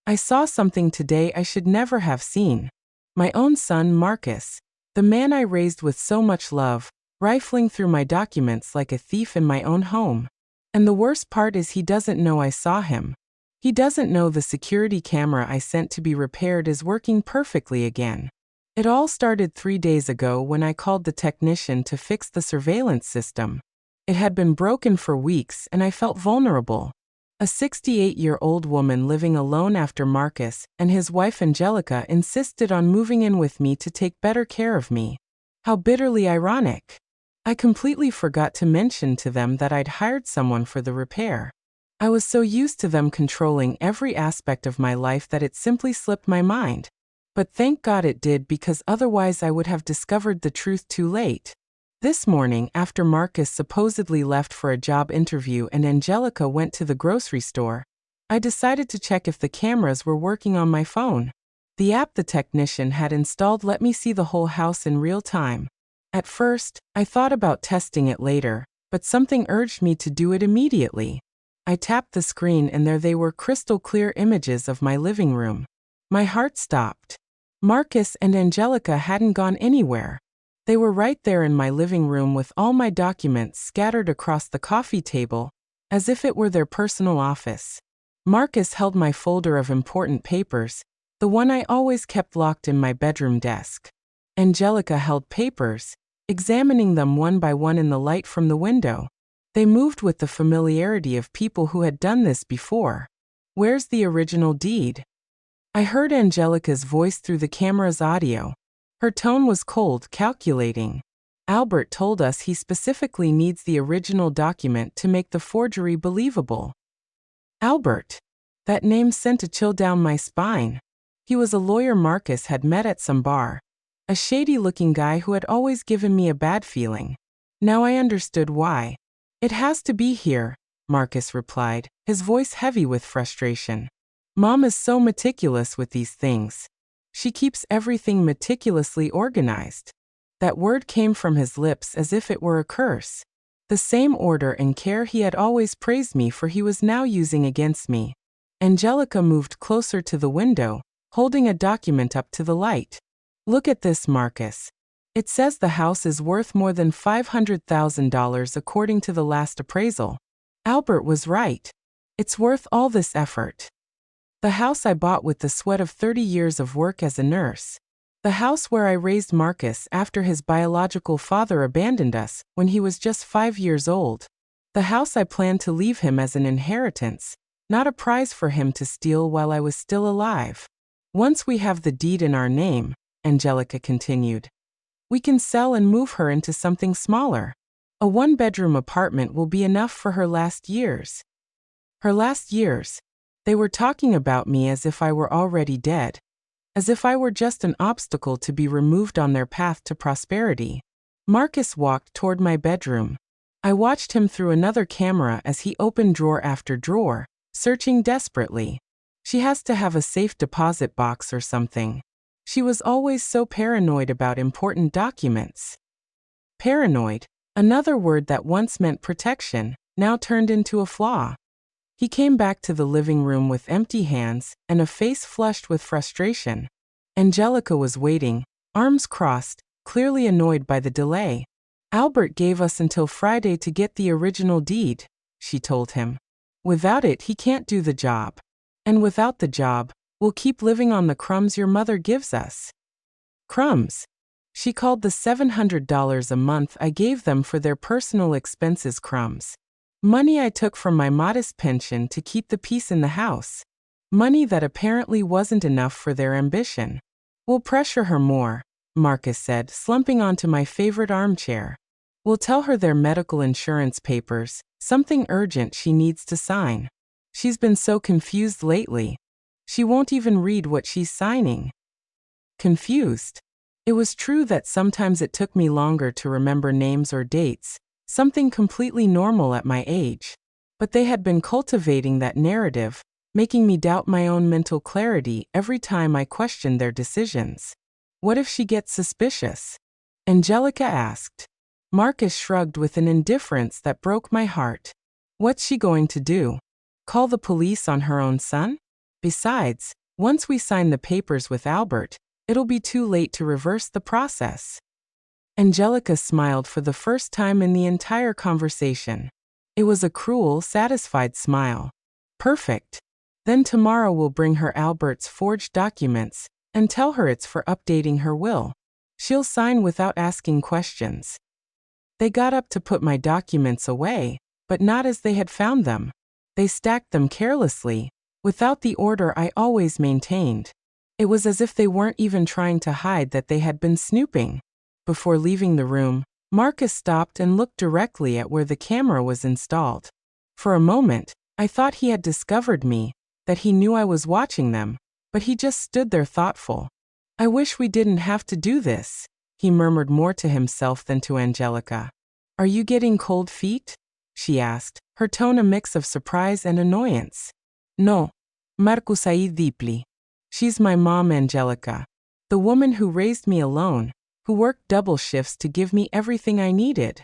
I saw something today I should never have seen. My own son, Marcus, the man I raised with so much love, rifling through my documents like a thief in my own home. And the worst part is he doesn't know I saw him. He doesn't know the security camera I sent to be repaired is working perfectly again. It all started 3 days ago when I called the technician to fix the surveillance system. It had been broken for weeks and I felt vulnerable. A 68-year-old woman living alone after Marcus and his wife Angelica insisted on moving in with me to take better care of me. How bitterly ironic. I completely forgot to mention to them that I'd hired someone for the repair. I was so used to them controlling every aspect of my life that it simply slipped my mind. But thank God it did, because otherwise I would have discovered the truth too late. This morning, after Marcus supposedly left for a job interview and Angelica went to the grocery store, I decided to check if the cameras were working on my phone. The app the technician had installed let me see the whole house in real time. At first, I thought about testing it later, but something urged me to do it immediately. I tapped the screen and there they were, crystal clear images of my living room. My heart stopped. Marcus and Angelica hadn't gone anywhere. They were right there in my living room with all my documents scattered across the coffee table, as if it were their personal office. Marcus held my folder of important papers, the one I always kept locked in my bedroom desk. Angelica held papers, examining them one by one in the light from the window. They moved with the familiarity of people who had done this before. "Where's the original deed?" I heard Angelica's voice through the camera's audio. Her tone was cold, calculating. "Albert told us he specifically needs the original document to make the forgery believable." Albert. That name sent a chill down my spine. He was a lawyer Marcus had met at some bar. A shady-looking guy who had always given me a bad feeling. Now I understood why. "It has to be here," Marcus replied, his voice heavy with frustration. "Mom is so meticulous with these things. She keeps everything meticulously organized." That word came from his lips as if it were a curse. The same order and care he had always praised me for he was now using against me. Angelica moved closer to the window, holding a document up to the light. "Look at this, Marcus. It says the house is worth more than $500,000 according to the last appraisal." Albert was right. It's worth all this effort. The house I bought with the sweat of 30 years of work as a nurse. The house where I raised Marcus after his biological father abandoned us when he was just 5 years old. The house I planned to leave him as an inheritance, not a prize for him to steal while I was still alive. "Once we have the deed in our name," Angelica continued, "we can sell and move her into something smaller. A 1-bedroom apartment will be enough for her last years." Her last years. They were talking about me as if I were already dead. As if I were just an obstacle to be removed on their path to prosperity. Marcus walked toward my bedroom. I watched him through another camera as he opened drawer after drawer, searching desperately. "She has to have a safe deposit box or something. She was always so paranoid about important documents." Paranoid, another word that once meant protection, now turned into a flaw. He came back to the living room with empty hands and a face flushed with frustration. Angelica was waiting, arms crossed, clearly annoyed by the delay. "Albert gave us until Friday to get the original deed," she told him. "Without it, he can't do the job. And without the job, we'll keep living on the crumbs your mother gives us." Crumbs. She called the $700 a month I gave them for their personal expenses crumbs. Money I took from my modest pension to keep the peace in the house. Money that apparently wasn't enough for their ambition. "We'll pressure her more," Marcus said, slumping onto my favorite armchair. "We'll tell her their medical insurance papers, something urgent she needs to sign. She's been so confused lately. She won't even read what she's signing." Confused. It was true that sometimes it took me longer to remember names or dates, something completely normal at my age. But they had been cultivating that narrative, making me doubt my own mental clarity every time I questioned their decisions. "What if she gets suspicious?" Angelica asked. Marcus shrugged with an indifference that broke my heart. "What's she going to do? Call the police on her own son?" Besides, once we sign the papers with Albert, it'll be too late to reverse the process. Angelica smiled for the first time in the entire conversation. It was a cruel, satisfied smile. Perfect. Then tomorrow we'll bring her Albert's forged documents and tell her it's for updating her will. She'll sign without asking questions. They got up to put my documents away, but not as they had found them. They stacked them carelessly, without the order I always maintained. It was as if they weren't even trying to hide that they had been snooping. Before leaving the room, Marcus stopped and looked directly at where the camera was installed. For a moment, I thought he had discovered me, that he knew I was watching them, but he just stood there thoughtful. I wish we didn't have to do this, he murmured more to himself than to Angelica. Are you getting cold feet? She asked, her tone a mix of surprise and annoyance. No. Marcus aí deeply. She's my mom, Angelica. The woman who raised me alone, who worked double shifts to give me everything I needed.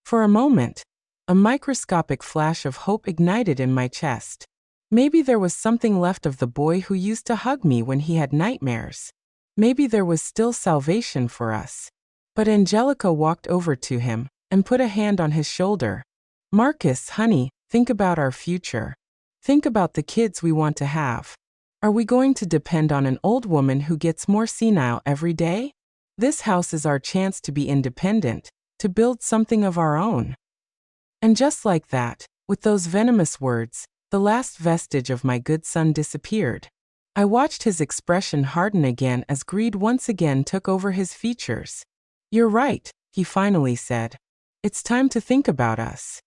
For a moment, a microscopic flash of hope ignited in my chest. Maybe there was something left of the boy who used to hug me when he had nightmares. Maybe there was still salvation for us. But Angelica walked over to him and put a hand on his shoulder. Marcus, honey, think about our future. Think about the kids we want to have. Are we going to depend on an old woman who gets more senile every day? This house is our chance to be independent, to build something of our own. And just like that, with those venomous words, the last vestige of my good son disappeared. I watched his expression harden again as greed once again took over his features. You're right, he finally said. It's time to think about us.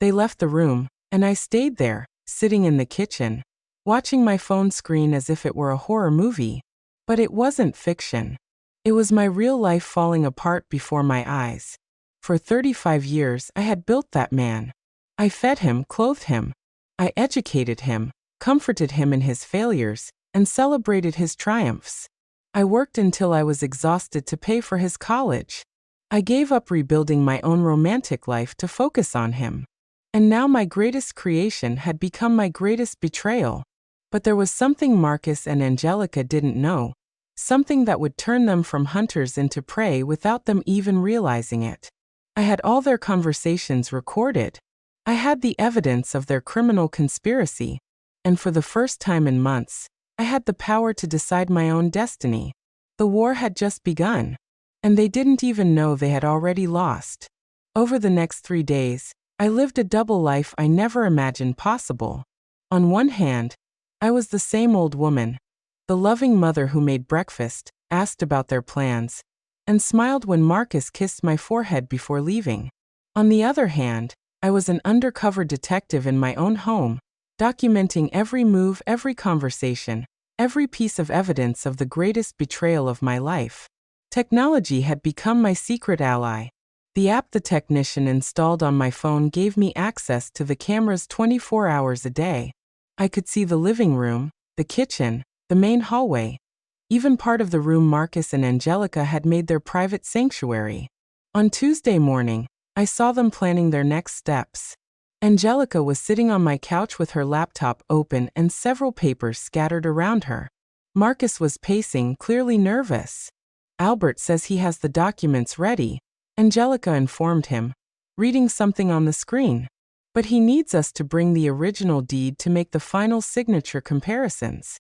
They left the room, and I stayed there, sitting in the kitchen, watching my phone screen as if it were a horror movie. But it wasn't fiction. It was my real life falling apart before my eyes. For 35 years I had built that man. I fed him, clothed him. I educated him, comforted him in his failures, and celebrated his triumphs. I worked until I was exhausted to pay for his college. I gave up rebuilding my own romantic life to focus on him. And now my greatest creation had become my greatest betrayal. But there was something Marcus and Angelica didn't know, something that would turn them from hunters into prey without them even realizing it. I had all their conversations recorded. I had the evidence of their criminal conspiracy, and for the first time in months, I had the power to decide my own destiny. The war had just begun, and they didn't even know they had already lost. Over the next 3 days, I lived a double life I never imagined possible. On one hand, I was the same old woman, the loving mother who made breakfast, asked about their plans, and smiled when Marcus kissed my forehead before leaving. On the other hand, I was an undercover detective in my own home, documenting every move, every conversation, every piece of evidence of the greatest betrayal of my life. Technology had become my secret ally. The app the technician installed on my phone gave me access to the cameras 24 hours a day. I could see the living room, the kitchen, the main hallway, even part of the room Marcus and Angelica had made their private sanctuary. On Tuesday morning, I saw them planning their next steps. Angelica was sitting on my couch with her laptop open and several papers scattered around her. Marcus was pacing, clearly nervous. Albert says he has the documents ready, Angelica informed him, reading something on the screen. But he needs us to bring the original deed to make the final signature comparisons.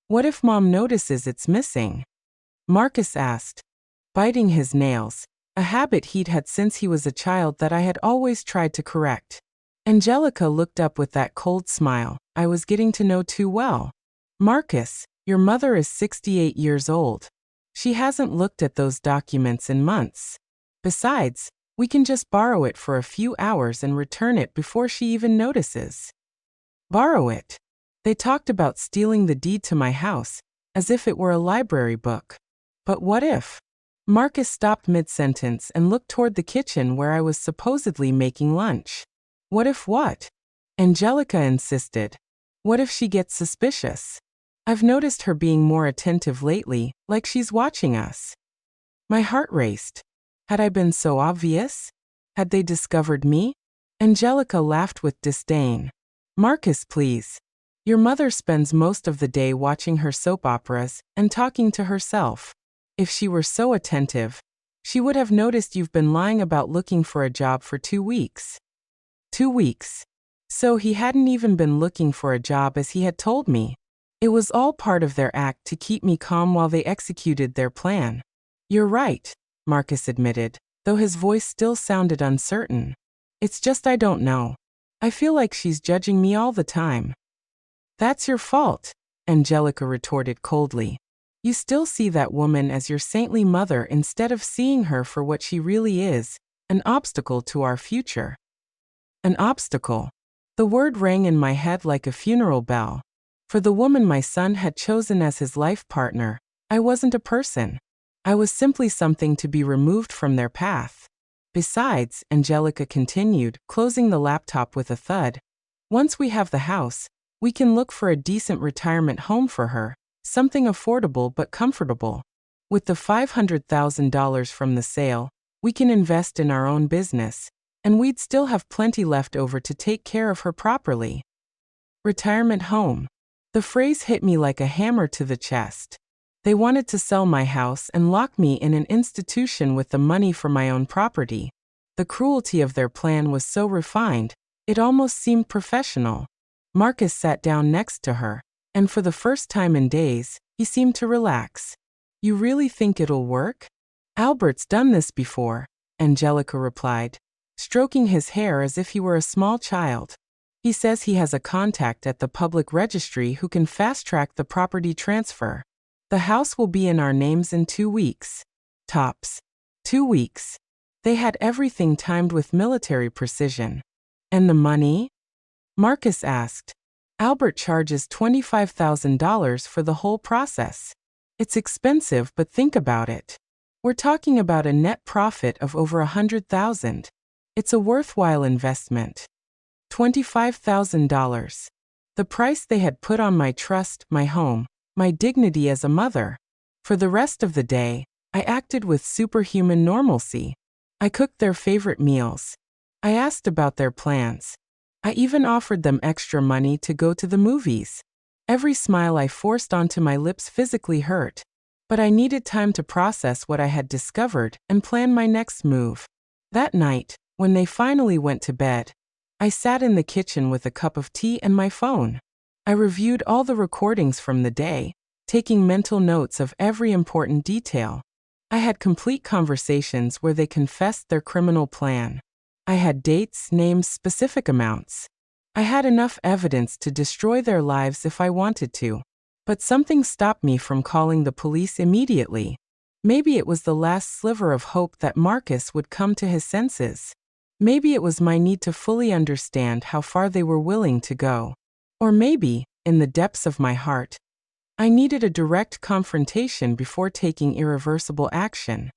What if Mom notices it's missing? Marcus asked, biting his nails, a habit he'd had since he was a child that I had always tried to correct. Angelica looked up with that cold smile I was getting to know too well. Marcus, your mother is 68 years old. She hasn't looked at those documents in months. Besides, we can just borrow it for a few hours and return it before she even notices. Borrow it. They talked about stealing the deed to my house, as if it were a library book. But what if? Marcus stopped mid-sentence and looked toward the kitchen where I was supposedly making lunch. What if what? Angelica insisted. What if she gets suspicious? I've noticed her being more attentive lately, like she's watching us. My heart raced. Had I been so obvious? Had they discovered me? Angelica laughed with disdain. Marcus, please. Your mother spends most of the day watching her soap operas and talking to herself. If she were so attentive, she would have noticed you've been lying about looking for a job for 2 weeks. 2 weeks. So he hadn't even been looking for a job as he had told me. It was all part of their act to keep me calm while they executed their plan. You're right, Marcus admitted, though his voice still sounded uncertain. It's just I don't know. I feel like she's judging me all the time. That's your fault, Angelica retorted coldly. You still see that woman as your saintly mother instead of seeing her for what she really is, an obstacle to our future. An obstacle. The word rang in my head like a funeral bell. For the woman my son had chosen as his life partner, I wasn't a person. I was simply something to be removed from their path. Besides, Angelica continued, closing the laptop with a thud, once we have the house, we can look for a decent retirement home for her, something affordable but comfortable. With the $500,000 from the sale, we can invest in our own business, and we'd still have plenty left over to take care of her properly. Retirement home. The phrase hit me like a hammer to the chest. They wanted to sell my house and lock me in an institution with the money for my own property. The cruelty of their plan was so refined, it almost seemed professional. Marcus sat down next to her, and for the first time in days, he seemed to relax. You really think it'll work? Albert's done this before, Angelica replied, stroking his hair as if he were a small child. He says he has a contact at the public registry who can fast-track the property transfer. The house will be in our names in 2 weeks. Tops. 2 weeks. They had everything timed with military precision. And the money? Marcus asked. Albert charges $25,000 for the whole process. It's expensive, but think about it. We're talking about a net profit of over $100,000. It's a worthwhile investment. $25,000. The price they had put on my trust, my home, my dignity as a mother. For the rest of the day, I acted with superhuman normalcy. I cooked their favorite meals. I asked about their plans. I even offered them extra money to go to the movies. Every smile I forced onto my lips physically hurt. But I needed time to process what I had discovered and plan my next move. That night, when they finally went to bed, I sat in the kitchen with a cup of tea and my phone. I reviewed all the recordings from the day, taking mental notes of every important detail. I had complete conversations where they confessed their criminal plan. I had dates, names, specific amounts. I had enough evidence to destroy their lives if I wanted to. But something stopped me from calling the police immediately. Maybe it was the last sliver of hope that Marcus would come to his senses. Maybe it was my need to fully understand how far they were willing to go. Or maybe, in the depths of my heart, I needed a direct confrontation before taking irreversible action.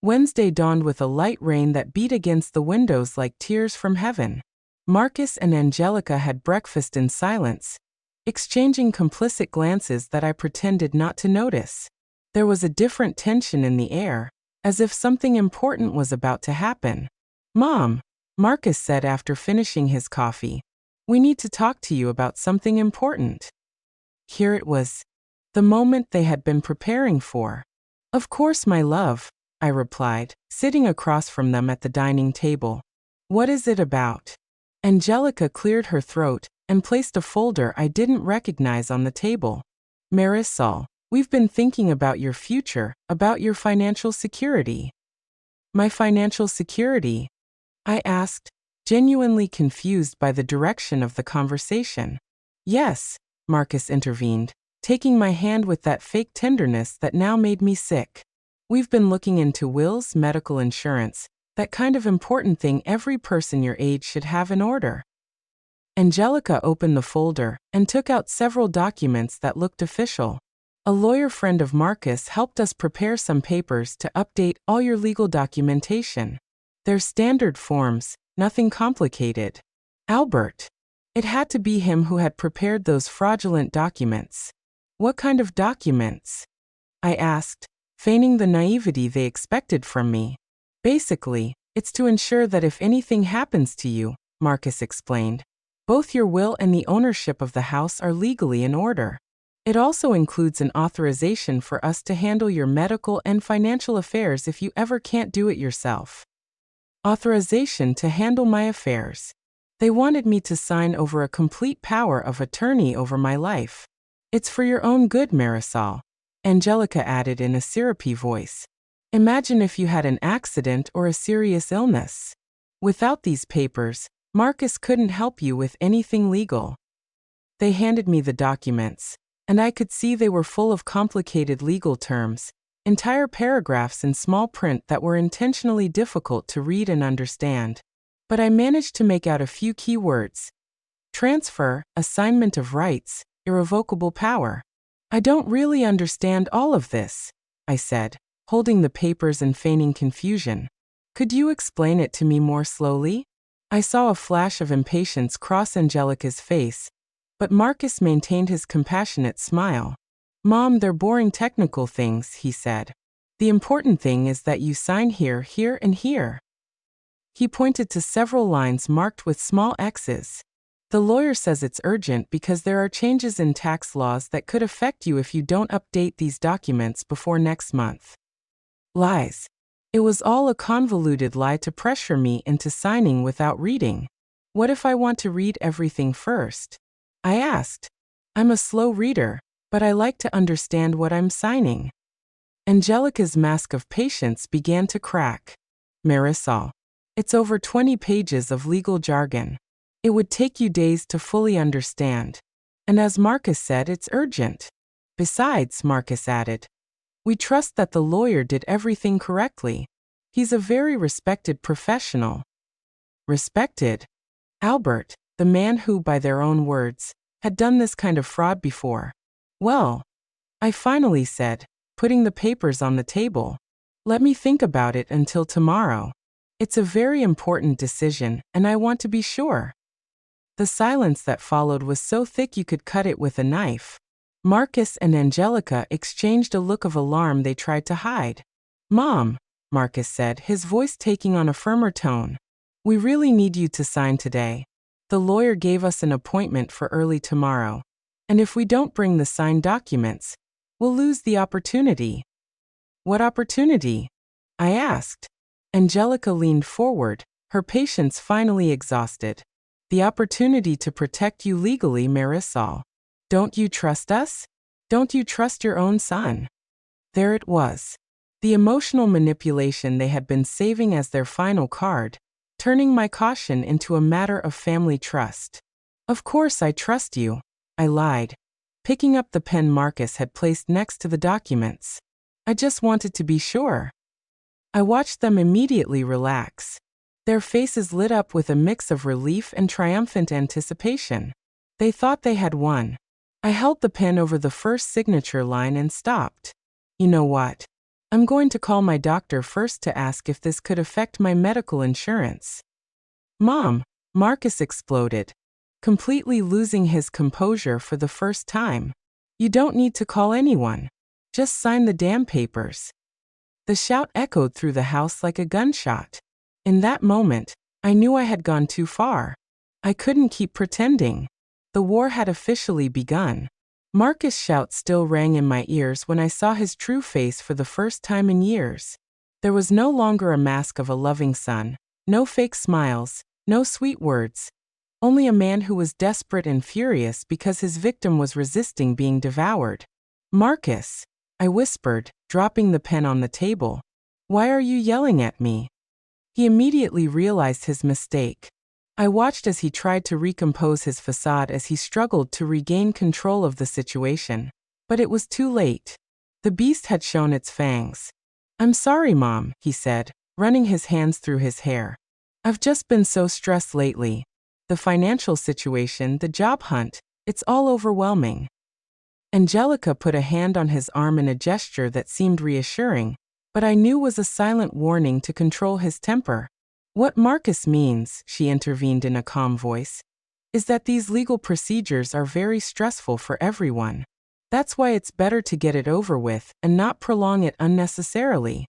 Wednesday dawned with a light rain that beat against the windows like tears from heaven. Marcus and Angelica had breakfast in silence, exchanging complicit glances that I pretended not to notice. There was a different tension in the air, as if something important was about to happen. Mom, Marcus said after finishing his coffee, we need to talk to you about something important. Here it was. The moment they had been preparing for. Of course, my love, I replied, sitting across from them at the dining table. What is it about? Angelica cleared her throat and placed a folder I didn't recognize on the table. Marisol, we've been thinking about your future, about your financial security. My financial security? I asked, genuinely confused by the direction of the conversation. Yes, Marcus intervened, taking my hand with that fake tenderness that now made me sick. We've been looking into wills, medical insurance, that kind of important thing every person your age should have in order. Angelica opened the folder and took out several documents that looked official. A lawyer friend of Marcus helped us prepare some papers to update all your legal documentation. They're standard forms, nothing complicated. Albert. It had to be him who had prepared those fraudulent documents. What kind of documents? I asked, feigning the naivety they expected from me. Basically, it's to ensure that if anything happens to you, Marcus explained. Both your will and the ownership of the house are legally in order. It also includes an authorization for us to handle your medical and financial affairs if you ever can't do it yourself. Authorization to handle my affairs. They wanted me to sign over a complete power of attorney over my life. It's for your own good, Marisol, Angelica added in a syrupy voice. Imagine if you had an accident or a serious illness. Without these papers, Marcus couldn't help you with anything legal. They handed me the documents, and I could see they were full of complicated legal terms, entire paragraphs in small print that were intentionally difficult to read and understand. But I managed to make out a few key words. Transfer, assignment of rights, irrevocable power. I don't really understand all of this, I said, holding the papers and feigning confusion. Could you explain it to me more slowly? I saw a flash of impatience cross Angelica's face, but Marcus maintained his compassionate smile. Mom, they're boring technical things, he said. The important thing is that you sign here, here, and here. He pointed to several lines marked with small X's. The lawyer says it's urgent because there are changes in tax laws that could affect you if you don't update these documents before next month. Lies. It was all a convoluted lie to pressure me into signing without reading. What if I want to read everything first? I asked. I'm a slow reader, but I like to understand what I'm signing. Angelica's mask of patience began to crack. Marisol. It's over 20 pages of legal jargon. It would take you days to fully understand. And as Marcus said, it's urgent. Besides, Marcus added, we trust that the lawyer did everything correctly. He's a very respected professional. Respected? Albert, the man who, by their own words, had done this kind of fraud before. Well, I finally said, putting the papers on the table. Let me think about it until tomorrow. It's a very important decision, and I want to be sure. The silence that followed was so thick you could cut it with a knife. Marcus and Angelica exchanged a look of alarm they tried to hide. Mom, Marcus said, his voice taking on a firmer tone. We really need you to sign today. The lawyer gave us an appointment for early tomorrow. And if we don't bring the signed documents, we'll lose the opportunity. What opportunity? I asked. Angelica leaned forward, her patience finally exhausted. The opportunity to protect you legally, Marisol. Don't you trust us? Don't you trust your own son? There it was. The emotional manipulation they had been saving as their final card, turning my caution into a matter of family trust. Of course I trust you, I lied, picking up the pen Marcus had placed next to the documents. I just wanted to be sure. I watched them immediately relax. Their faces lit up with a mix of relief and triumphant anticipation. They thought they had won. I held the pen over the first signature line and stopped. You know what? I'm going to call my doctor first to ask if this could affect my medical insurance. Mom, Marcus exploded, completely losing his composure for the first time. You don't need to call anyone. Just sign the damn papers. The shout echoed through the house like a gunshot. In that moment, I knew I had gone too far. I couldn't keep pretending. The war had officially begun. Marcus' shout still rang in my ears when I saw his true face for the first time in years. There was no longer a mask of a loving son, no fake smiles, no sweet words. Only a man who was desperate and furious because his victim was resisting being devoured. Marcus, I whispered, dropping the pen on the table. Why are you yelling at me? He immediately realized his mistake. I watched as he tried to recompose his facade as he struggled to regain control of the situation. But it was too late. The beast had shown its fangs. I'm sorry, Mom, he said, running his hands through his hair. I've just been so stressed lately. The financial situation, the job hunt, it's all overwhelming. Angelica put a hand on his arm in a gesture that seemed reassuring, but I knew was a silent warning to control his temper. What Marcus means, she intervened in a calm voice, is that these legal procedures are very stressful for everyone. That's why it's better to get it over with and not prolong it unnecessarily.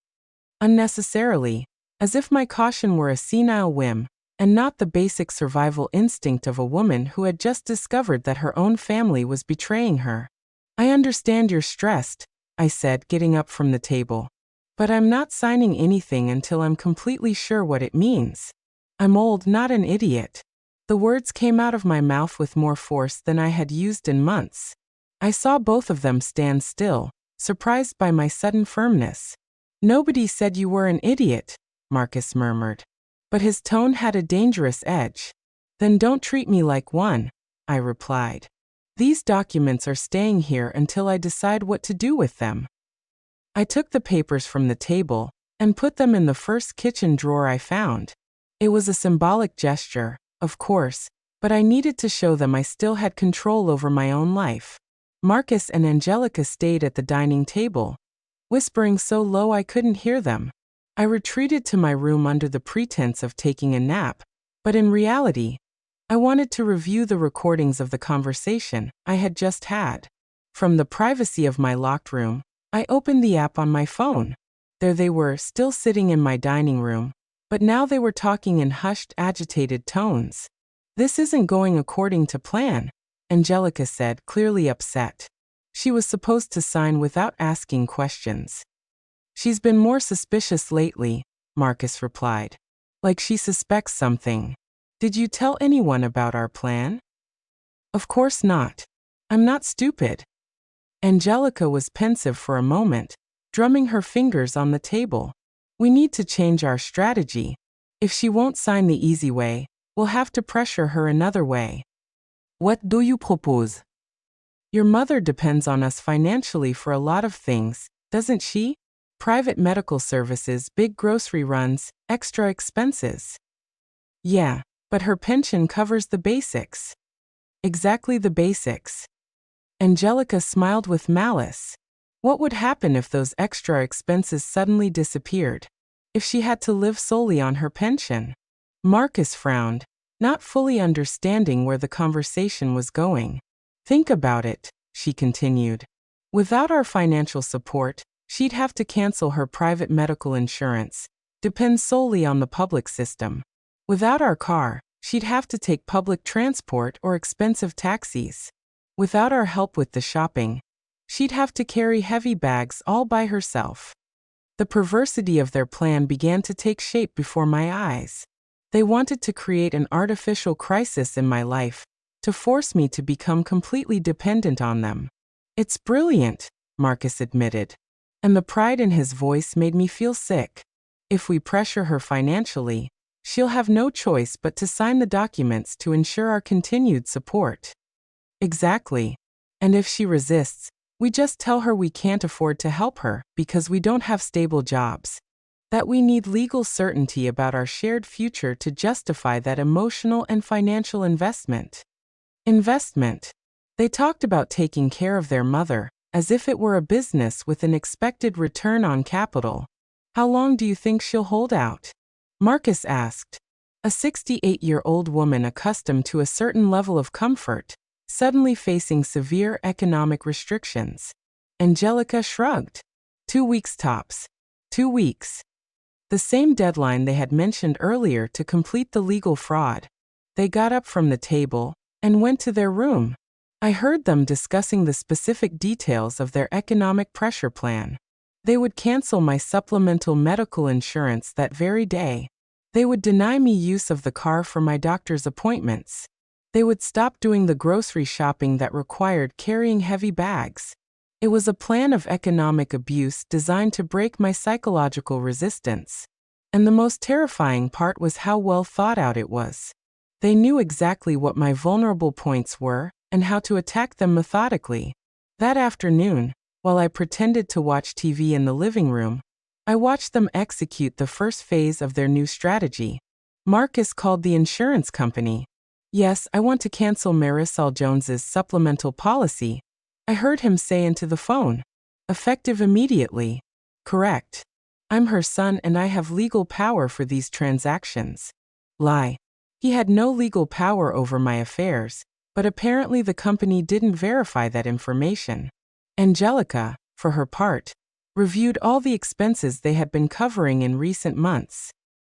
Unnecessarily, as if my caution were a senile whim, and not the basic survival instinct of a woman who had just discovered that her own family was betraying her. I understand you're stressed, I said, getting up from the table. But I'm not signing anything until I'm completely sure what it means. I'm old, not an idiot. The words came out of my mouth with more force than I had used in months. I saw both of them stand still, surprised by my sudden firmness. Nobody said you were an idiot, Marcus murmured. But his tone had a dangerous edge. Then don't treat me like one, I replied. These documents are staying here until I decide what to do with them. I took the papers from the table and put them in the first kitchen drawer I found. It was a symbolic gesture, of course, but I needed to show them I still had control over my own life. Marcus and Angelica stayed at the dining table, whispering so low I couldn't hear them. I retreated to my room under the pretense of taking a nap, but in reality, I wanted to review the recordings of the conversation I had just had. From the privacy of my locked room, I opened the app on my phone. There they were, still sitting in my dining room, but now they were talking in hushed, agitated tones. This isn't going according to plan, Angelica said, clearly upset. She was supposed to sign without asking questions. She's been more suspicious lately, Marcus replied. Like she suspects something. Did you tell anyone about our plan? Of course not. I'm not stupid. Angelica was pensive for a moment, drumming her fingers on the table. We need to change our strategy. If she won't sign the easy way, we'll have to pressure her another way. What do you propose? Your mother depends on us financially for a lot of things, doesn't she? Private medical services, big grocery runs, extra expenses. Yeah, but her pension covers the basics. Exactly the basics. Angelica smiled with malice. What would happen if those extra expenses suddenly disappeared? If she had to live solely on her pension? Marcus frowned, not fully understanding where the conversation was going. Think about it, she continued. Without our financial support, she'd have to cancel her private medical insurance, depend solely on the public system. Without our car, she'd have to take public transport or expensive taxis. Without our help with the shopping, she'd have to carry heavy bags all by herself. The perversity of their plan began to take shape before my eyes. They wanted to create an artificial crisis in my life, to force me to become completely dependent on them. It's brilliant, Marcus admitted. And the pride in his voice made me feel sick. If we pressure her financially, she'll have no choice but to sign the documents to ensure our continued support. Exactly. And if she resists, we just tell her we can't afford to help her because we don't have stable jobs. That we need legal certainty about our shared future to justify that emotional and financial investment. Investment. They talked about taking care of their mother, as if it were a business with an expected return on capital. How long do you think she'll hold out? Marcus asked. A 68-year-old woman accustomed to a certain level of comfort, suddenly facing severe economic restrictions. Angelica shrugged. 2 weeks tops. 2 weeks. The same deadline they had mentioned earlier to complete the legal fraud. They got up from the table and went to their room. I heard them discussing the specific details of their economic pressure plan. They would cancel my supplemental medical insurance that very day. They would deny me use of the car for my doctor's appointments. They would stop doing the grocery shopping that required carrying heavy bags. It was a plan of economic abuse designed to break my psychological resistance. And the most terrifying part was how well thought out it was. They knew exactly what my vulnerable points were and how to attack them methodically. That afternoon, while I pretended to watch TV in the living room, I watched them execute the first phase of their new strategy. Marcus called the insurance company. Yes, I want to cancel Marisol Jones's supplemental policy, I heard him say into the phone. Effective immediately. Correct. I'm her son and I have legal power for these transactions. Lie. He had no legal power over my affairs, but apparently the company didn't verify that information. Angelica, for her part, reviewed all the expenses they had been covering in recent months.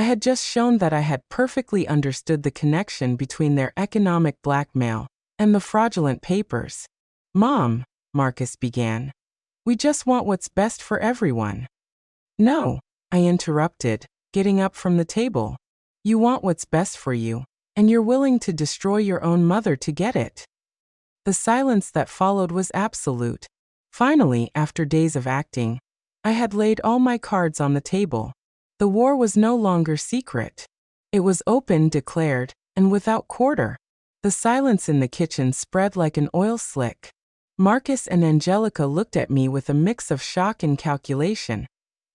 I had just shown that I had perfectly understood the connection between their economic blackmail and the fraudulent papers. Mom, Marcus began. We just want what's best for everyone. No, I interrupted, getting up from the table. You want what's best for you, and you're willing to destroy your own mother to get it. The silence that followed was absolute. Finally, after days of acting, I had laid all my cards on the table. The war was no longer secret. It was open, declared, and without quarter. The silence in the kitchen spread like an oil slick. Marcus and Angelica looked at me with a mix of shock and calculation,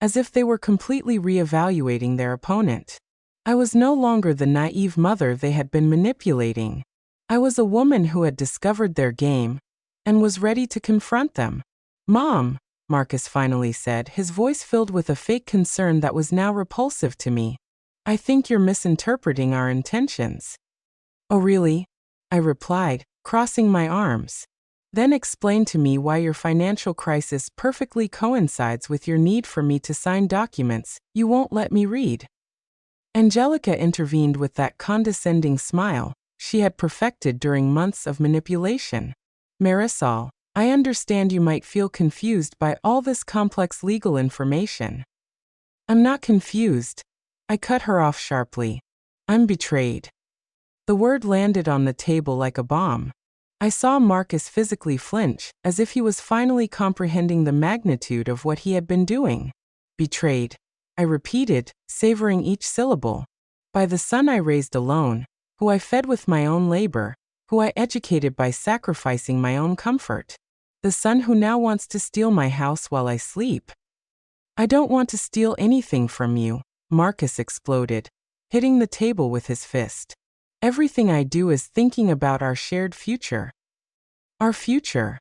as if they were completely re-evaluating their opponent. I was no longer the naive mother they had been manipulating. I was a woman who had discovered their game and was ready to confront them. Mom, Marcus finally said, his voice filled with a fake concern that was now repulsive to me. I think you're misinterpreting our intentions. Oh really? I replied, crossing my arms. Then explain to me why your financial crisis perfectly coincides with your need for me to sign documents you won't let me read. Angelica intervened with that condescending smile she had perfected during months of manipulation. Marisol, I understand you might feel confused by all this complex legal information. I'm not confused. I cut her off sharply. I'm betrayed. The word landed on the table like a bomb. I saw Marcus physically flinch, as if he was finally comprehending the magnitude of what he had been doing. Betrayed, I repeated, savoring each syllable. By the son I raised alone, who I fed with my own labor, who I educated by sacrificing my own comfort. The son who now wants to steal my house while I sleep. I don't want to steal anything from you, Marcus exploded, hitting the table with his fist. Everything I do is thinking about our shared future. Our future.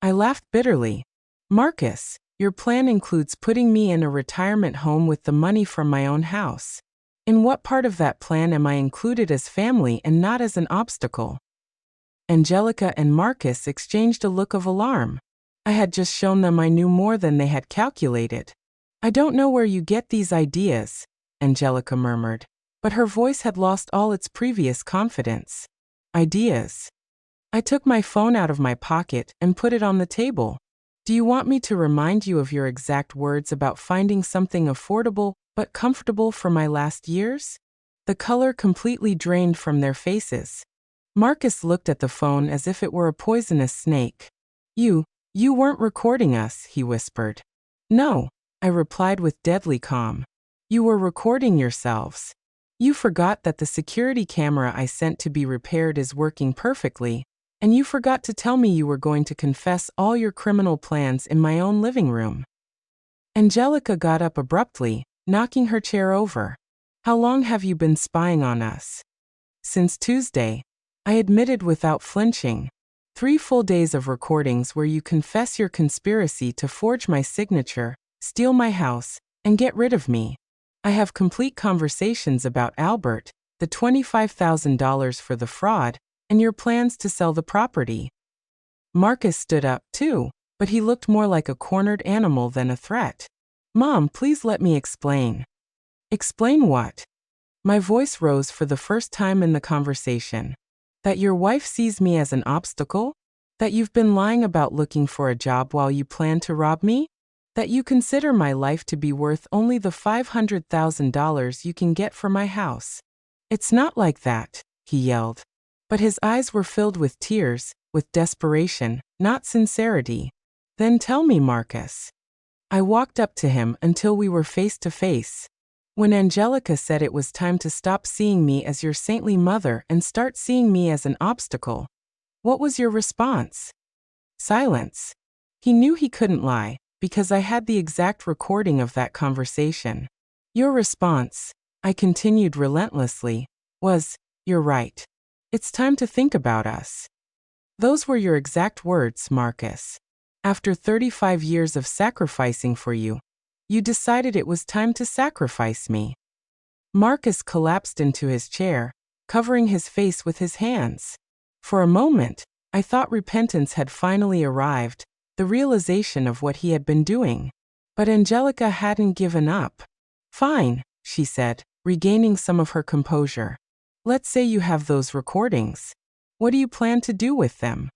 I laughed bitterly. Marcus, your plan includes putting me in a retirement home with the money from my own house. In what part of that plan am I included as family and not as an obstacle? Angelica and Marcus exchanged a look of alarm. I had just shown them I knew more than they had calculated. I don't know where you get these ideas, Angelica murmured, but her voice had lost all its previous confidence. Ideas. I took my phone out of my pocket and put it on the table. Do you want me to remind you of your exact words about finding something affordable but comfortable for my last years? The color completely drained from their faces. Marcus looked at the phone as if it were a poisonous snake. You weren't recording us, he whispered. No, I replied with deadly calm. You were recording yourselves. You forgot that the security camera I sent to be repaired is working perfectly, and you forgot to tell me you were going to confess all your criminal plans in my own living room. Angelica got up abruptly, knocking her chair over. How long have you been spying on us? Since Tuesday, I admitted without flinching. 3 full days of recordings where you confess your conspiracy to forge my signature, steal my house, and get rid of me. I have complete conversations about Albert, the $25,000 for the fraud, and your plans to sell the property. Marcus stood up, too, but he looked more like a cornered animal than a threat. Mom, please let me explain. Explain what? My voice rose for the first time in the conversation. That your wife sees me as an obstacle? That you've been lying about looking for a job while you plan to rob me? That you consider my life to be worth only the $500,000 you can get for my house? It's not like that, he yelled. But his eyes were filled with tears, with desperation, not sincerity. Then tell me, Marcus. I walked up to him until we were face to face. When Angelica said it was time to stop seeing me as your saintly mother and start seeing me as an obstacle, what was your response? Silence. He knew he couldn't lie, because I had the exact recording of that conversation. Your response, I continued relentlessly, was, you're right. It's time to think about us. Those were your exact words, Marcus. After 35 years of sacrificing for you, you decided it was time to sacrifice me. Marcus collapsed into his chair, covering his face with his hands. For a moment, I thought repentance had finally arrived, the realization of what he had been doing. But Angelica hadn't given up. Fine, she said, regaining some of her composure. Let's say you have those recordings. What do you plan to do with them?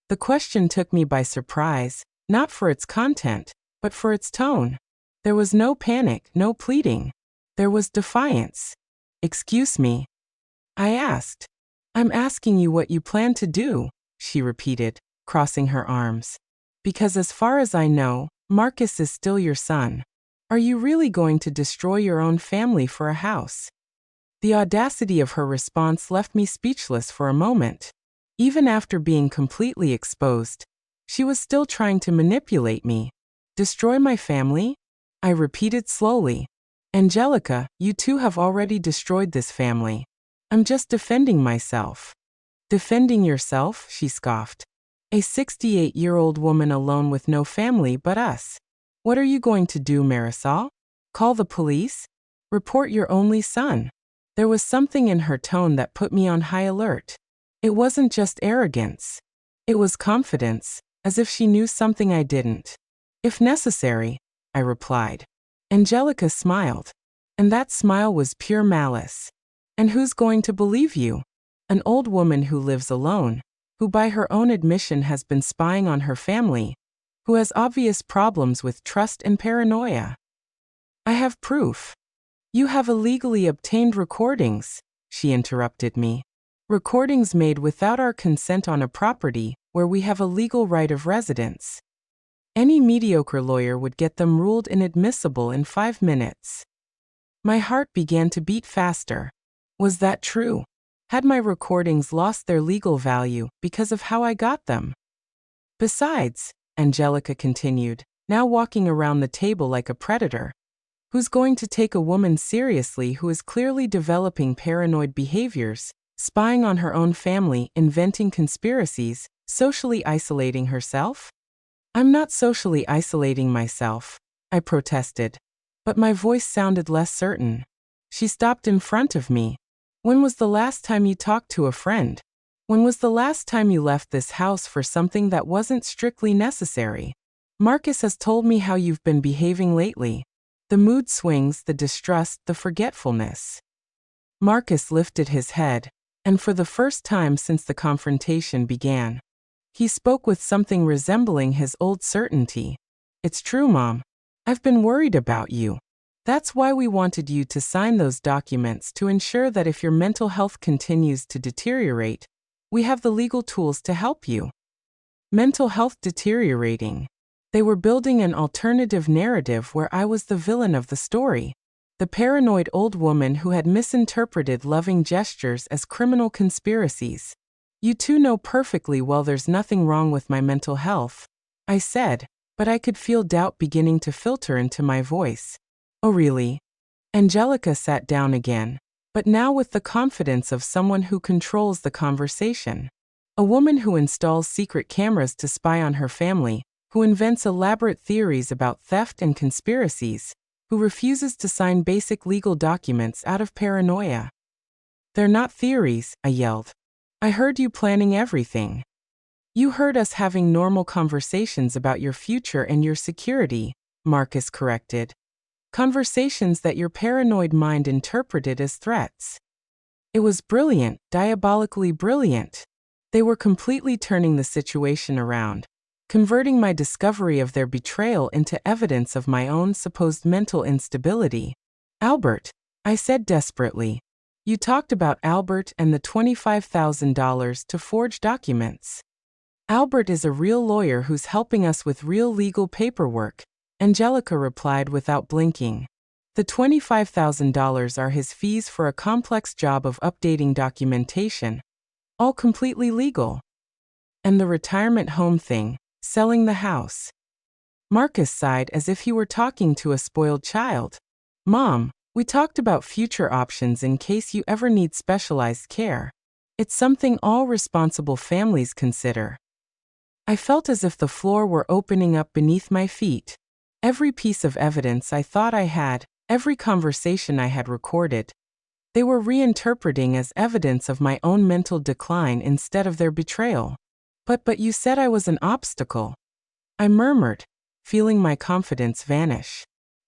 The question took me by surprise, not for its content, but for its tone. There was no panic, no pleading. There was defiance. Excuse me? I asked. I'm asking you what you plan to do, she repeated, crossing her arms. Because as far as I know, Marcus is still your son. Are you really going to destroy your own family for a house? The audacity of her response left me speechless for a moment. Even after being completely exposed, she was still trying to manipulate me. Destroy my family? I repeated slowly. Angelica, you two have already destroyed this family. I'm just defending myself. Defending yourself? She scoffed. A 68-year-old woman alone with no family but us. What are you going to do, Marisol? Call the police? Report your only son? There was something in her tone that put me on high alert. It wasn't just arrogance. It was confidence, as if she knew something I didn't. If necessary, I replied. Angelica smiled. And that smile was pure malice. And who's going to believe you? An old woman who lives alone, who by her own admission has been spying on her family, who has obvious problems with trust and paranoia. I have proof. You have illegally obtained recordings, she interrupted me. Recordings made without our consent on a property where we have a legal right of residence. Any mediocre lawyer would get them ruled inadmissible in 5 minutes. My heart began to beat faster. Was that true? Had my recordings lost their legal value because of how I got them? Besides, Angelica continued, now walking around the table like a predator, who's going to take a woman seriously who is clearly developing paranoid behaviors, spying on her own family, inventing conspiracies, socially isolating herself? I'm not socially isolating myself, I protested. But my voice sounded less certain. She stopped in front of me. When was the last time you talked to a friend? When was the last time you left this house for something that wasn't strictly necessary? Marcus has told me how you've been behaving lately. The mood swings, the distrust, the forgetfulness. Marcus lifted his head, and for the first time since the confrontation began, he spoke with something resembling his old certainty. It's true, Mom. I've been worried about you. That's why we wanted you to sign those documents to ensure that if your mental health continues to deteriorate, we have the legal tools to help you. Mental health deteriorating. They were building an alternative narrative where I was the villain of the story. The paranoid old woman who had misinterpreted loving gestures as criminal conspiracies. You two know perfectly well there's nothing wrong with my mental health, I said, but I could feel doubt beginning to filter into my voice. Oh really? Angelica sat down again, but now with the confidence of someone who controls the conversation. A woman who installs secret cameras to spy on her family, who invents elaborate theories about theft and conspiracies, who refuses to sign basic legal documents out of paranoia. They're not theories, I yelled. I heard you planning everything. You heard us having normal conversations about your future and your security, Marcus corrected. Conversations that your paranoid mind interpreted as threats. It was brilliant, diabolically brilliant. They were completely turning the situation around, converting my discovery of their betrayal into evidence of my own supposed mental instability. Albert, I said desperately. You talked about Albert and the $25,000 to forge documents. Albert is a real lawyer who's helping us with real legal paperwork, Angelica replied without blinking. The $25,000 are his fees for a complex job of updating documentation, all completely legal. And the retirement home thing, selling the house. Marcus sighed as if he were talking to a spoiled child. Mom, we talked about future options in case you ever need specialized care. It's something all responsible families consider. I felt as if the floor were opening up beneath my feet. Every piece of evidence I thought I had, every conversation I had recorded, they were reinterpreting as evidence of my own mental decline instead of their betrayal. But you said I was an obstacle. I murmured, feeling my confidence vanish.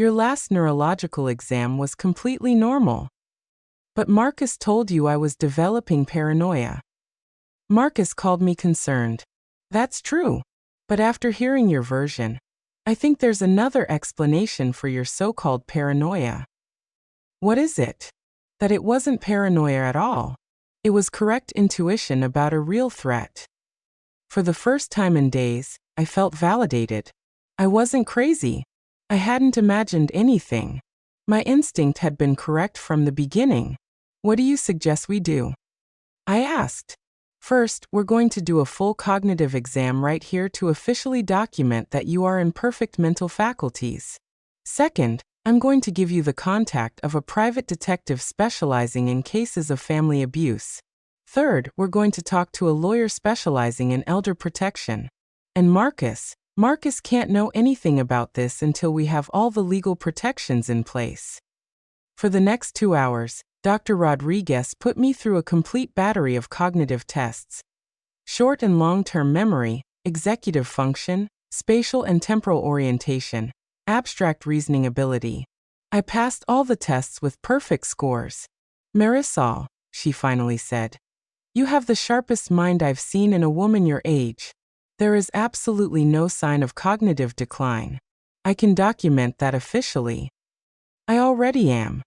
Your last neurological exam was completely normal. But Marcus told you I was developing paranoia. Marcus called me concerned. That's true. But after hearing your version, I think there's another explanation for your so-called paranoia. What is it? That it wasn't paranoia at all. It was correct intuition about a real threat. For the first time in days, I felt validated. I wasn't crazy. I hadn't imagined anything. My instinct had been correct from the beginning. What do you suggest we do? I asked. First, we're going to do a full cognitive exam right here to officially document that you are in perfect mental faculties. Second, I'm going to give you the contact of a private detective specializing in cases of family abuse. Third, we're going to talk to a lawyer specializing in elder protection. And Marcus can't know anything about this until we have all the legal protections in place. For the next 2 hours, Dr. Rodriguez put me through a complete battery of cognitive tests. Short and long-term memory, executive function, spatial and temporal orientation, abstract reasoning ability. I passed all the tests with perfect scores. Marisol, she finally said, you have the sharpest mind I've seen in a woman your age. There is absolutely no sign of cognitive decline. I can document that officially. I already am.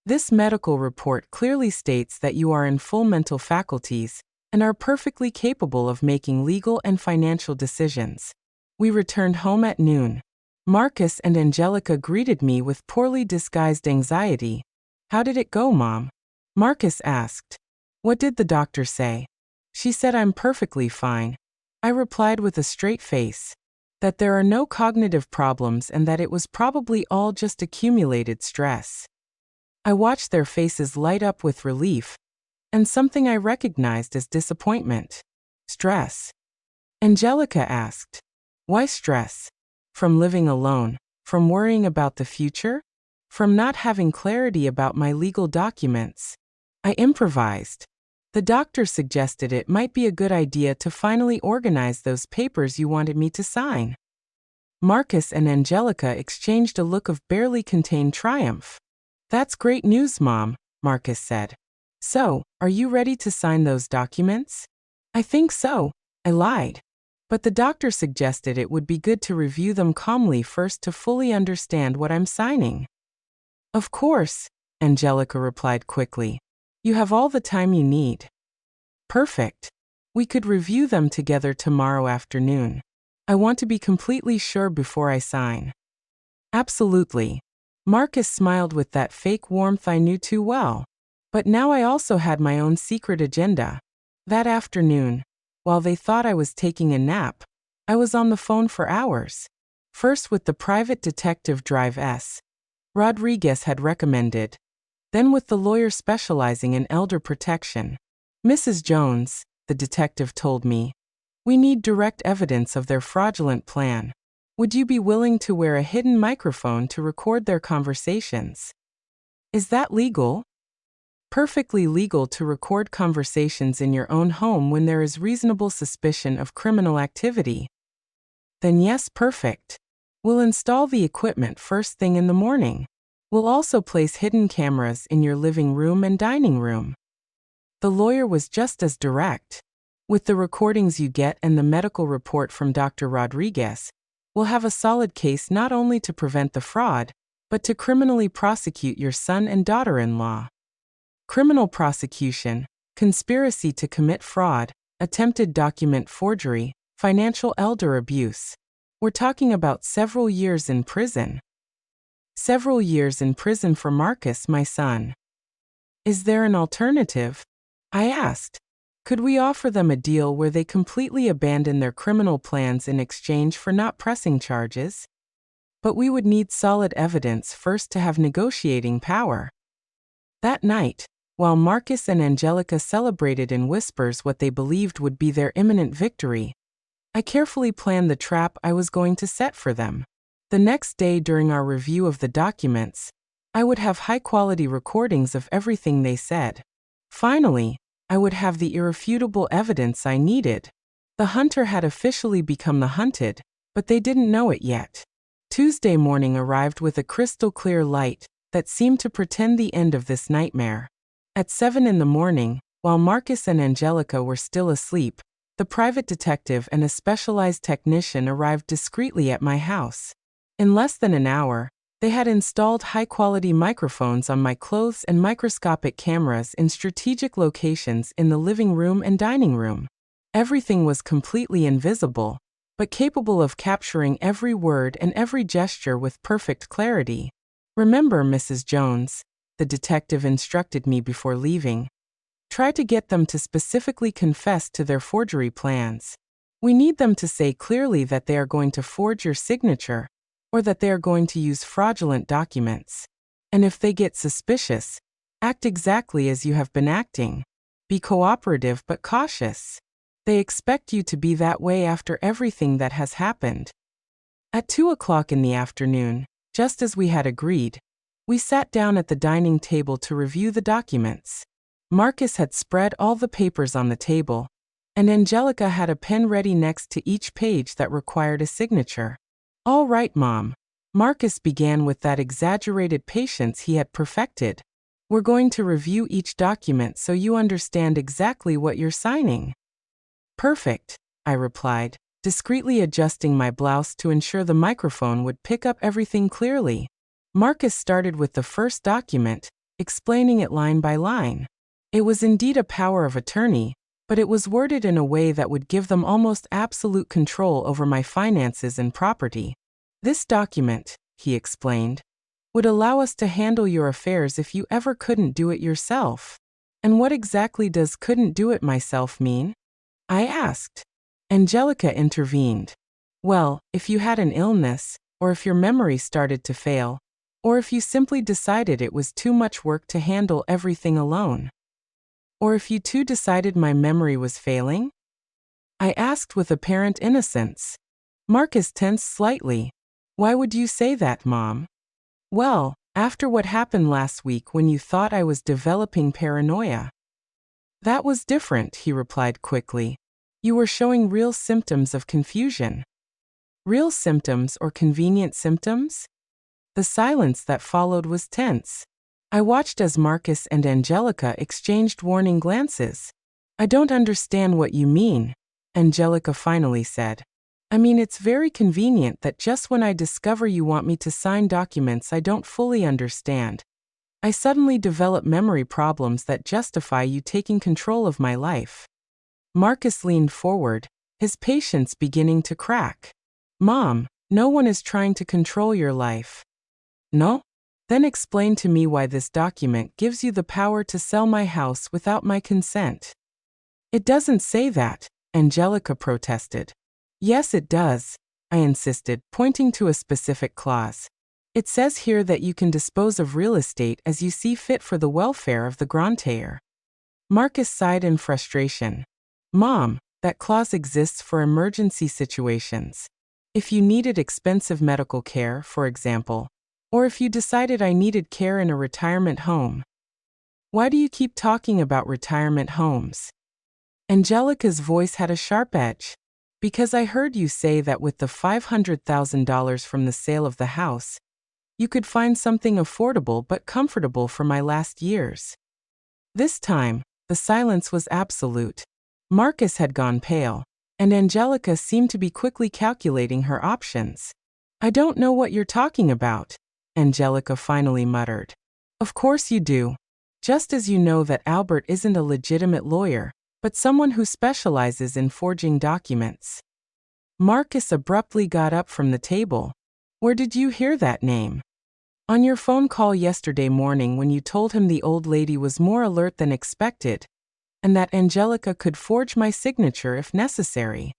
This medical report clearly states that you are in full mental faculties and are perfectly capable of making legal and financial decisions. We returned home at noon. Marcus and Angelica greeted me with poorly disguised anxiety. How did it go, Mom? Marcus asked. What did the doctor say? She said I'm perfectly fine. I replied with a straight face. That there are no cognitive problems and that it was probably all just accumulated stress. I watched their faces light up with relief, and something I recognized as disappointment. Stress. Angelica asked. Why stress? From living alone? From worrying about the future? From not having clarity about my legal documents? I improvised. The doctor suggested it might be a good idea to finally organize those papers you wanted me to sign. Marcus and Angelica exchanged a look of barely contained triumph. That's great news, Mom, Marcus said. So, are you ready to sign those documents? I think so, I lied. But the doctor suggested it would be good to review them calmly first to fully understand what I'm signing. Of course, Angelica replied quickly. You have all the time you need. Perfect. We could review them together tomorrow afternoon. I want to be completely sure before I sign. Absolutely. Marcus smiled with that fake warmth I knew too well. But now I also had my own secret agenda. That afternoon, while they thought I was taking a nap, I was on the phone for hours. First with the private detective Drive S. Rodriguez had recommended. Then with the lawyer specializing in elder protection. Mrs. Jones, the detective told me, we need direct evidence of their fraudulent plan. Would you be willing to wear a hidden microphone to record their conversations? Is that legal? Perfectly legal to record conversations in your own home when there is reasonable suspicion of criminal activity. Then yes, perfect. We'll install the equipment first thing in the morning. We'll also place hidden cameras in your living room and dining room. The lawyer was just as direct. With the recordings you get and the medical report from Dr. Rodriguez, we'll have a solid case not only to prevent the fraud, but to criminally prosecute your son and daughter-in-law. Criminal prosecution, conspiracy to commit fraud, attempted document forgery, financial elder abuse. We're talking about several years in prison. Several years in prison for Marcus, my son. Is there an alternative? I asked. Could we offer them a deal where they completely abandon their criminal plans in exchange for not pressing charges? But we would need solid evidence first to have negotiating power. That night, while Marcus and Angelica celebrated in whispers what they believed would be their imminent victory, I carefully planned the trap I was going to set for them. The next day during our review of the documents, I would have high-quality recordings of everything they said. Finally, I would have the irrefutable evidence I needed. The hunter had officially become the hunted, but they didn't know it yet. Tuesday morning arrived with a crystal clear light that seemed to portend the end of this nightmare. At 7 in the morning, while Marcus and Angelica were still asleep, the private detective and a specialized technician arrived discreetly at my house. In less than an hour, they had installed high-quality microphones on my clothes and microscopic cameras in strategic locations in the living room and dining room. Everything was completely invisible, but capable of capturing every word and every gesture with perfect clarity. "Remember, Mrs. Jones," the detective instructed me before leaving, "try to get them to specifically confess to their forgery plans. We need them to say clearly that they are going to forge your signature, or that they are going to use fraudulent documents. And if they get suspicious, act exactly as you have been acting. Be cooperative but cautious. They expect you to be that way after everything that has happened." At 2 o'clock in the afternoon, just as we had agreed, we sat down at the dining table to review the documents. Marcus had spread all the papers on the table, and Angelica had a pen ready next to each page that required a signature. "All right, Mom," Marcus began with that exaggerated patience he had perfected. "We're going to review each document so you understand exactly what you're signing." "Perfect," I replied, discreetly adjusting my blouse to ensure the microphone would pick up everything clearly. Marcus started with the first document, explaining it line by line. It was indeed a power of attorney, but it was worded in a way that would give them almost absolute control over my finances and property. "This document," he explained, "would allow us to handle your affairs if you ever couldn't do it yourself." "And what exactly does couldn't do it myself mean?" I asked. Angelica intervened. "Well, if you had an illness, or if your memory started to fail, or if you simply decided it was too much work to handle everything alone. Or if you too decided my memory was failing?" I asked with apparent innocence. Marcus tensed slightly. "Why would you say that, Mom?" "Well, after what happened last week when you thought I was developing paranoia." "That was different," he replied quickly. "You were showing real symptoms of confusion." "Real symptoms or convenient symptoms?" The silence that followed was tense. I watched as Marcus and Angelica exchanged warning glances. "I don't understand what you mean," Angelica finally said. "I mean, it's very convenient that just when I discover you want me to sign documents I don't fully understand, I suddenly develop memory problems that justify you taking control of my life." Marcus leaned forward, his patience beginning to crack. "Mom, no one is trying to control your life." "No? Then explain to me why this document gives you the power to sell my house without my consent." "It doesn't say that," Angelica protested. "Yes, it does," I insisted, pointing to a specific clause. "It says here that you can dispose of real estate as you see fit for the welfare of the grantaire." Marcus sighed in frustration. "Mom, that clause exists for emergency situations. If you needed expensive medical care, for example, or if you decided I needed care in a retirement home." "Why do you keep talking about retirement homes?" Angelica's voice had a sharp edge. "Because I heard you say that with the $500,000 from the sale of the house, you could find something affordable but comfortable for my last years." This time, the silence was absolute. Marcus had gone pale, and Angelica seemed to be quickly calculating her options. "I don't know what you're talking about," Angelica finally muttered. "Of course you do. Just as you know that Albert isn't a legitimate lawyer, but someone who specializes in forging documents." Marcus abruptly got up from the table. "Where did you hear that name?" "On your phone call yesterday morning when you told him the old lady was more alert than expected, and that Angelica could forge my signature if necessary."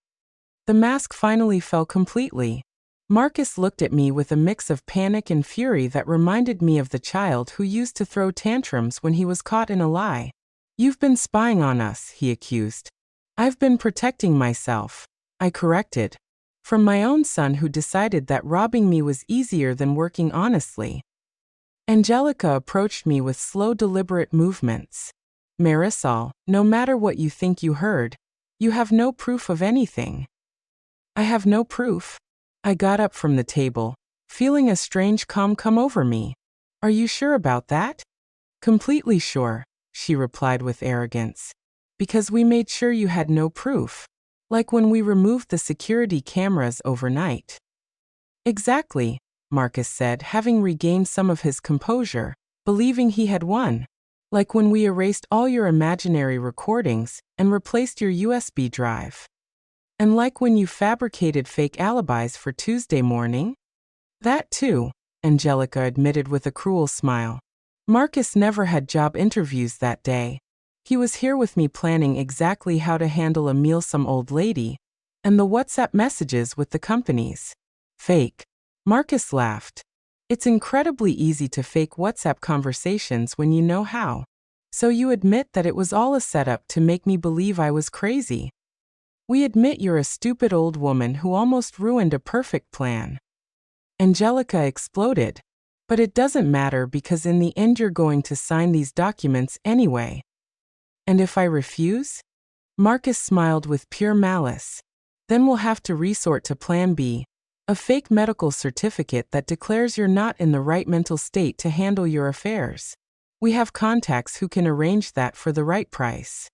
The mask finally fell completely. Marcus looked at me with a mix of panic and fury that reminded me of the child who used to throw tantrums when he was caught in a lie. "You've been spying on us," he accused. "I've been protecting myself," I corrected, "from my own son who decided that robbing me was easier than working honestly." Angelica approached me with slow, deliberate movements. "Marisol, no matter what you think you heard, you have no proof of anything." "I have no proof?" I got up from the table, feeling a strange calm come over me. Are you sure about that? Completely sure, she replied with arrogance. Because we made sure you had no proof. Like when we removed the security cameras overnight. Exactly, Marcus said, having regained some of his composure, believing he had won. Like when we erased all your imaginary recordings and replaced your USB drive. And like when you fabricated fake alibis for Tuesday morning? That too, Angelica admitted with a cruel smile. Marcus never had job interviews that day. He was here with me planning exactly how to handle a mealsome old lady and the WhatsApp messages with the companies. Fake. Marcus laughed. It's incredibly easy to fake WhatsApp conversations when you know how. So you admit that it was all a setup to make me believe I was crazy. We admit you're a stupid old woman who almost ruined a perfect plan. Angelica exploded. But it doesn't matter because in the end you're going to sign these documents anyway. And if I refuse? Marcus smiled with pure malice. Then we'll have to resort to Plan B, a fake medical certificate that declares you're not in the right mental state to handle your affairs. We have contacts who can arrange that for the right price.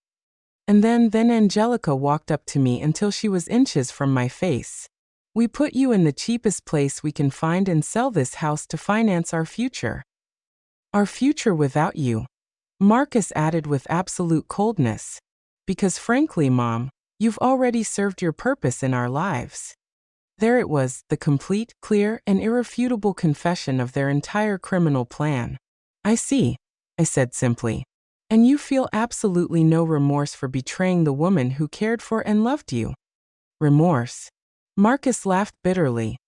And then Angelica walked up to me until she was inches from my face. We put you in the cheapest place we can find and sell this house to finance our future. Our future without you, Marcus added with absolute coldness. Because frankly, Mom, you've already served your purpose in our lives. There it was, the complete, clear, and irrefutable confession of their entire criminal plan. I see, I said simply. And you feel absolutely no remorse for betraying the woman who cared for and loved you. Remorse? Marcus laughed bitterly.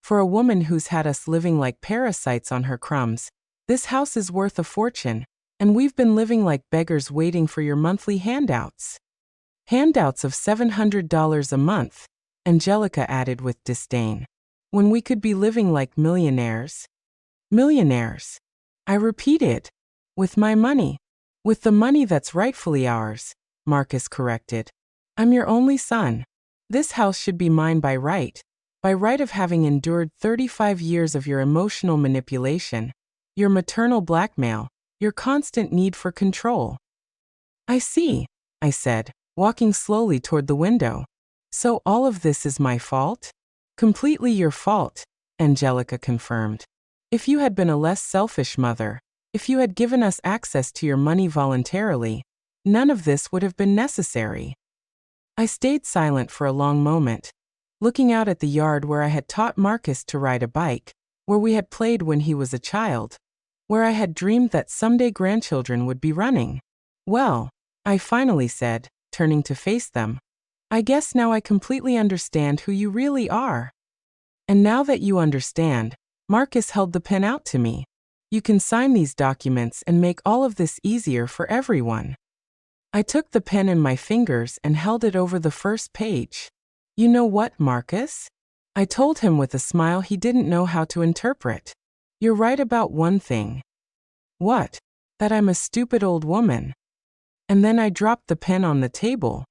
For a woman who's had us living like parasites on her crumbs, this house is worth a fortune, and we've been living like beggars waiting for your monthly handouts. Handouts of $700 a month, Angelica added with disdain. When we could be living like millionaires. Millionaires. I repeated. With my money. With the money that's rightfully ours, Marcus corrected. I'm your only son. This house should be mine by right of having endured 35 years of your emotional manipulation, your maternal blackmail, your constant need for control. I see, I said, walking slowly toward the window. So all of this is my fault? Completely your fault, Angelica confirmed. If you had been a less selfish mother, if you had given us access to your money voluntarily, none of this would have been necessary. I stayed silent for a long moment, looking out at the yard where I had taught Marcus to ride a bike, where we had played when he was a child, where I had dreamed that someday grandchildren would be running. Well, I finally said, turning to face them, I guess now I completely understand who you really are. And now that you understand, Marcus held the pen out to me. You can sign these documents and make all of this easier for everyone. I took the pen in my fingers and held it over the first page. You know what, Marcus? I told him with a smile he didn't know how to interpret. You're right about one thing. What? That I'm a stupid old woman. And then I dropped the pen on the table.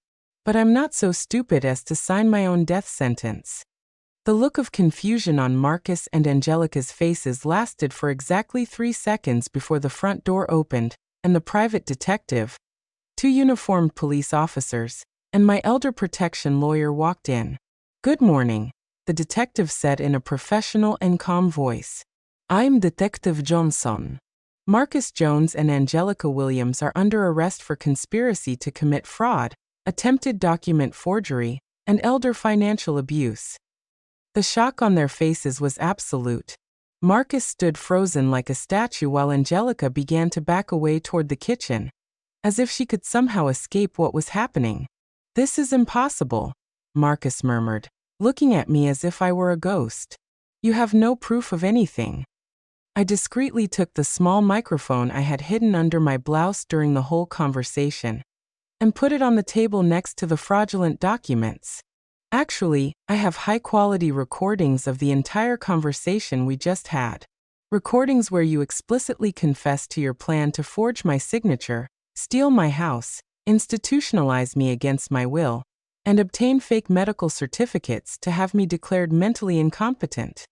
But I'm not so stupid as to sign my own death sentence. The look of confusion on Marcus and Angelica's faces lasted for exactly 3 seconds before the front door opened, and the private detective, 2 uniformed police officers, and my elder protection lawyer walked in. Good morning, the detective said in a professional and calm voice. I'm Detective Johnson. Marcus Jones and Angelica Williams are under arrest for conspiracy to commit fraud, attempted document forgery, and elder financial abuse. The shock on their faces was absolute. Marcus stood frozen like a statue while Angelica began to back away toward the kitchen, as if she could somehow escape what was happening. This is impossible, Marcus murmured, looking at me as if I were a ghost. You have no proof of anything. I discreetly took the small microphone I had hidden under my blouse during the whole conversation and put it on the table next to the fraudulent documents. Actually, I have high-quality recordings of the entire conversation we just had. Recordings where you explicitly confess to your plan to forge my signature, steal my house, institutionalize me against my will, and obtain fake medical certificates to have me declared mentally incompetent.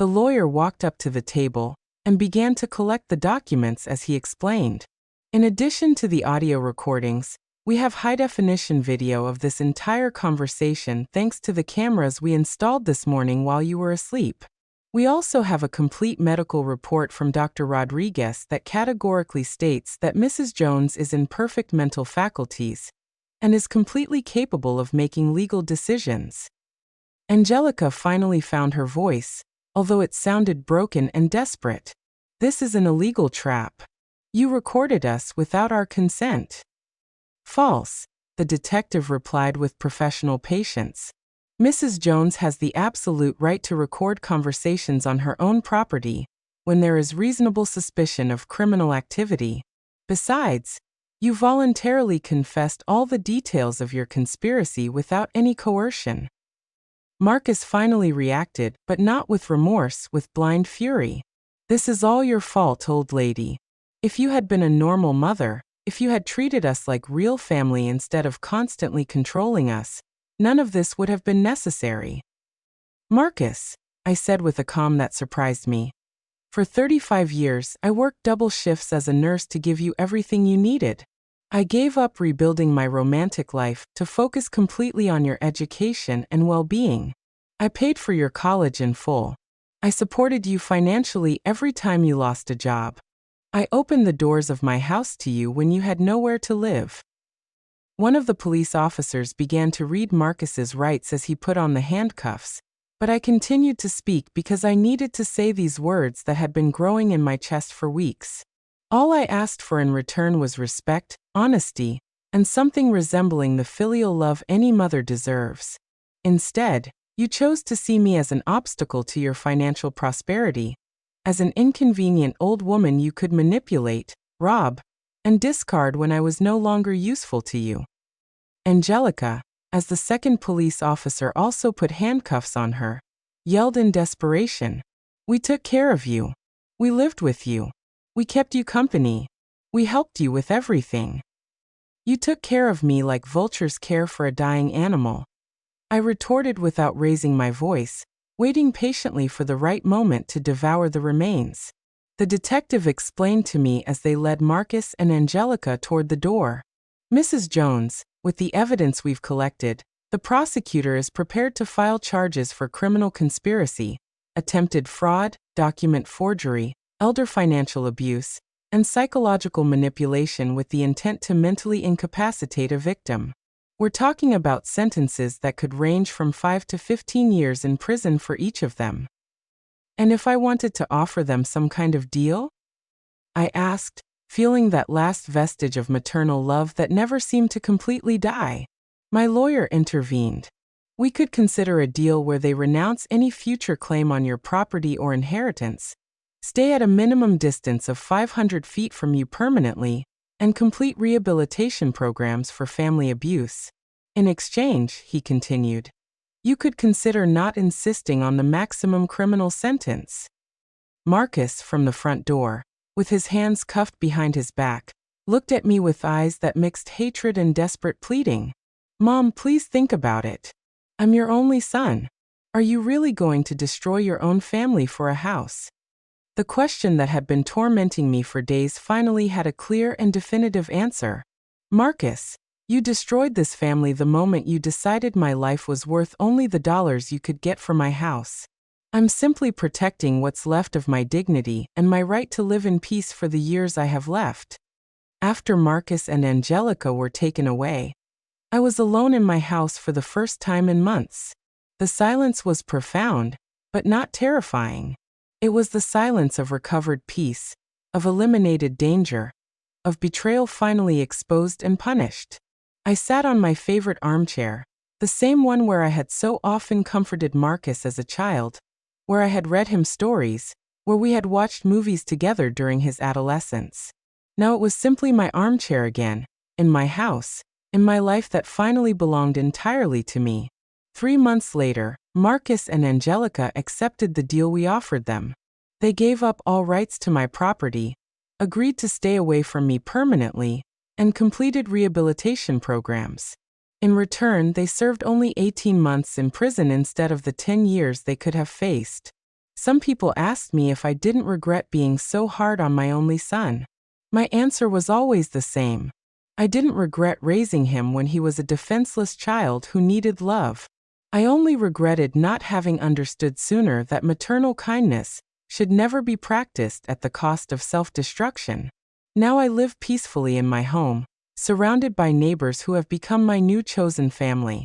The lawyer walked up to the table and began to collect the documents as he explained. In addition to the audio recordings, we have high-definition video of this entire conversation thanks to the cameras we installed this morning while you were asleep. We also have a complete medical report from Dr. Rodriguez that categorically states that Mrs. Jones is in perfect mental faculties and is completely capable of making legal decisions. Angelica finally found her voice, although it sounded broken and desperate. This is an illegal trap. You recorded us without our consent. False, the detective replied with professional patience. Mrs. Jones has the absolute right to record conversations on her own property when there is reasonable suspicion of criminal activity. Besides, you voluntarily confessed all the details of your conspiracy without any coercion. Marcus finally reacted, but not with remorse, with blind fury. This is all your fault, old lady. If you had been a normal mother, if you had treated us like real family instead of constantly controlling us, none of this would have been necessary. Marcus, I said with a calm that surprised me. For 35 years, I worked double shifts as a nurse to give you everything you needed. I gave up rebuilding my romantic life to focus completely on your education and well-being. I paid for your college in full. I supported you financially every time you lost a job. I opened the doors of my house to you when you had nowhere to live. One of the police officers began to read Marcus's rights as he put on the handcuffs, but I continued to speak because I needed to say these words that had been growing in my chest for weeks. All I asked for in return was respect, honesty, and something resembling the filial love any mother deserves. Instead, you chose to see me as an obstacle to your financial prosperity, as an inconvenient old woman you could manipulate, rob, and discard when I was no longer useful to you. Angelica, as the second police officer also put handcuffs on her, yelled in desperation, "We took care of you. We lived with you. We kept you company. We helped you with everything. You took care of me like vultures care for a dying animal." I retorted without raising my voice, waiting patiently for the right moment to devour the remains. The detective explained to me as they led Marcus and Angelica toward the door. Mrs. Jones, with the evidence we've collected, the prosecutor is prepared to file charges for criminal conspiracy, attempted fraud, document forgery, elder financial abuse, and psychological manipulation with the intent to mentally incapacitate a victim. We're talking about sentences that could range from 5 to 15 years in prison for each of them. And if I wanted to offer them some kind of deal? I asked, feeling that last vestige of maternal love that never seemed to completely die. My lawyer intervened. We could consider a deal where they renounce any future claim on your property or inheritance, stay at a minimum distance of 500 feet from you permanently, and complete rehabilitation programs for family abuse. In exchange, he continued, you could consider not insisting on the maximum criminal sentence. Marcus, from the front door, with his hands cuffed behind his back, looked at me with eyes that mixed hatred and desperate pleading. Mom, please think about it. I'm your only son. Are you really going to destroy your own family for a house? The question that had been tormenting me for days finally had a clear and definitive answer. Marcus, you destroyed this family the moment you decided my life was worth only the dollars you could get for my house. I'm simply protecting what's left of my dignity and my right to live in peace for the years I have left. After Marcus and Angelica were taken away, I was alone in my house for the first time in months. The silence was profound, but not terrifying. It was the silence of recovered peace, of eliminated danger, of betrayal finally exposed and punished. I sat on my favorite armchair, the same one where I had so often comforted Marcus as a child, where I had read him stories, where we had watched movies together during his adolescence. Now it was simply my armchair again, in my house, in my life that finally belonged entirely to me. 3 months later, Marcus and Angelica accepted the deal we offered them. They gave up all rights to my property, agreed to stay away from me permanently, and completed rehabilitation programs. In return, they served only 18 months in prison instead of the 10 years they could have faced. Some people asked me if I didn't regret being so hard on my only son. My answer was always the same. I didn't regret raising him when he was a defenseless child who needed love. I only regretted not having understood sooner that maternal kindness should never be practiced at the cost of self-destruction. Now I live peacefully in my home, surrounded by neighbors who have become my new chosen family.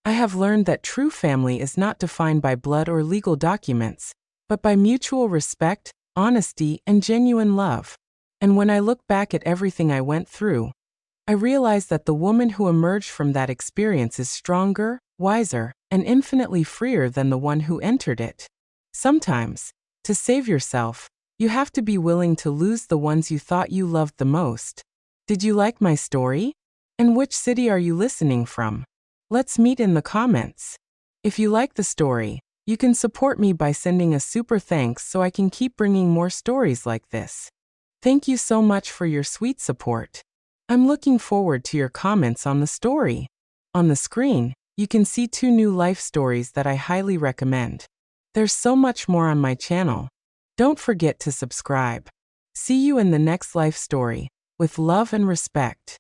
I have learned that true family is not defined by blood or legal documents, but by mutual respect, honesty, and genuine love. And when I look back at everything I went through, I realize that the woman who emerged from that experience is stronger, wiser, and infinitely freer than the one who entered it. Sometimes, to save yourself, you have to be willing to lose the ones you thought you loved the most. Did you like my story? And which city are you listening from? Let's meet in the comments. If you like the story, you can support me by sending a super thanks so I can keep bringing more stories like this. Thank you so much for your sweet support. I'm looking forward to your comments on the story. On the screen, you can see 2 new life stories that I highly recommend. There's so much more on my channel. Don't forget to subscribe. See you in the next life story, with love and respect.